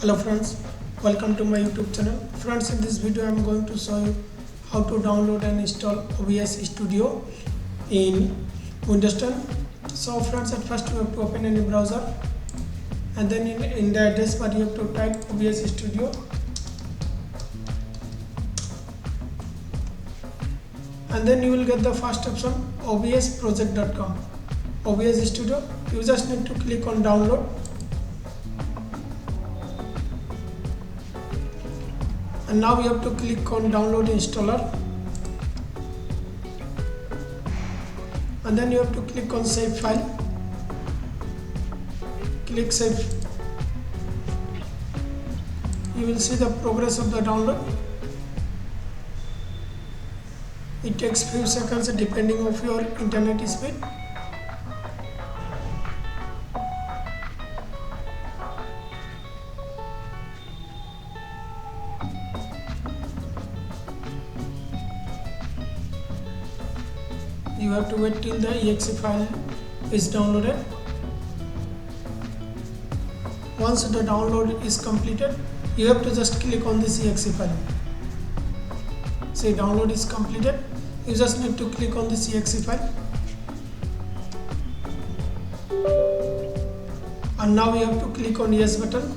Hello friends, welcome to my YouTube channel. Friends, in this video I am going to show you how to download and install OBS Studio in Windows 10. So friends, at first you have to open any browser and then in the address bar you have to type OBS Studio. And then you will get the first option, obsproject.com. OBS Studio. You just need to click on download. And now you have to click on download installer, and then you have to click on save file. Click save. You will see the progress of the download. It takes few seconds depending of your internet speed. You have to wait till the exe file is downloaded. Once the download is completed, you have to just click on this exe file. Say download is completed. You just need to click on this exe file. And now you have to click on yes button.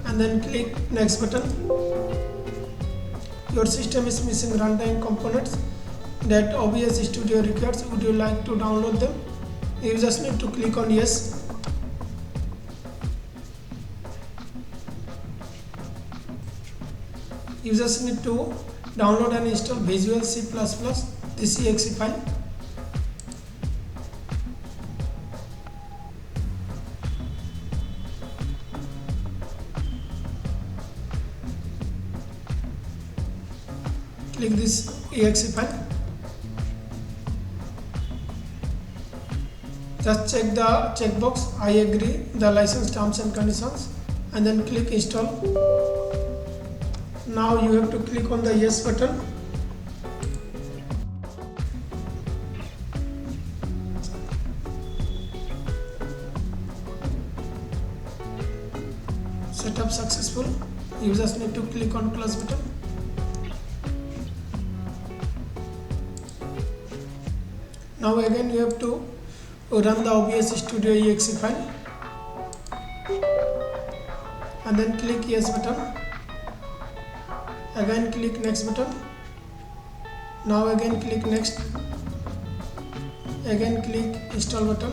And then click next button. Your system is missing runtime components that OBS Studio requires. Would you like to download them? You just need to click on yes. You just need to download and install Visual C++, this exe file. Click this exe file. Just check the checkbox I agree the license terms and conditions and then click install. Now you have to click on the yes button. Setup successful. You just need to click on close button. Now again you have to run the OBS Studio exe file and then click yes button. Again click next button. Now again click next. Again click install button.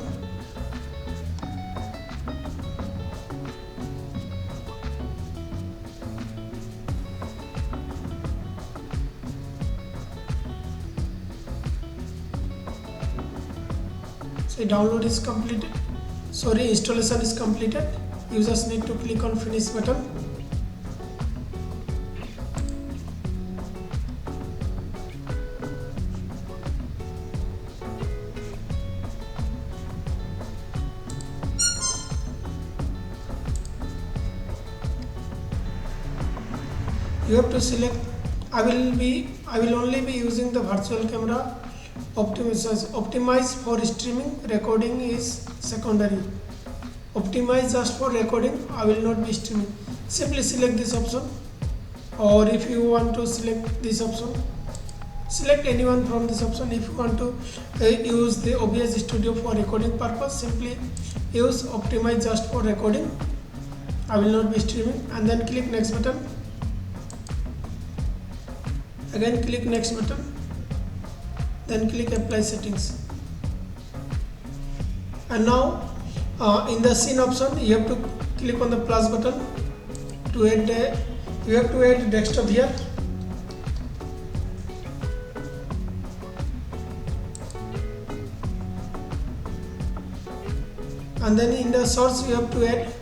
So download is completed. Installation is completed. You just need to click on finish button. You have to select. I will only be using the virtual camera. Optimize for streaming. Recording is secondary. Optimize just for recording. I will not be streaming. Simply select this option, or if you want to select this option, select anyone from this option. If you want to use the OBS Studio for recording purpose, simply use optimize just for recording. I will not be streaming, and then click next button. Again click next button. Then click apply settings. And now in the scene option you have to click on the plus button to add you have to add desktop here. And then in the source you have to add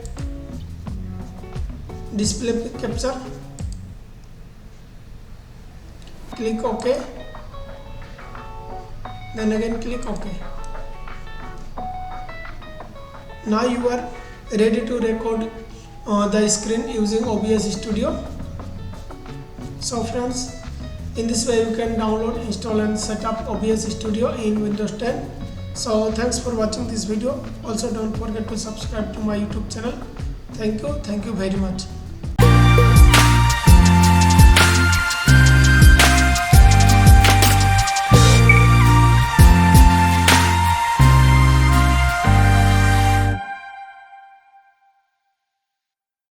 display capture. Click OK. Then again click OK. Now you are ready to record the screen using OBS Studio. So friends, in this way you can download, install and set up OBS Studio in Windows 10. So thanks for watching this video. Also don't forget to subscribe to my YouTube channel. Thank you very much.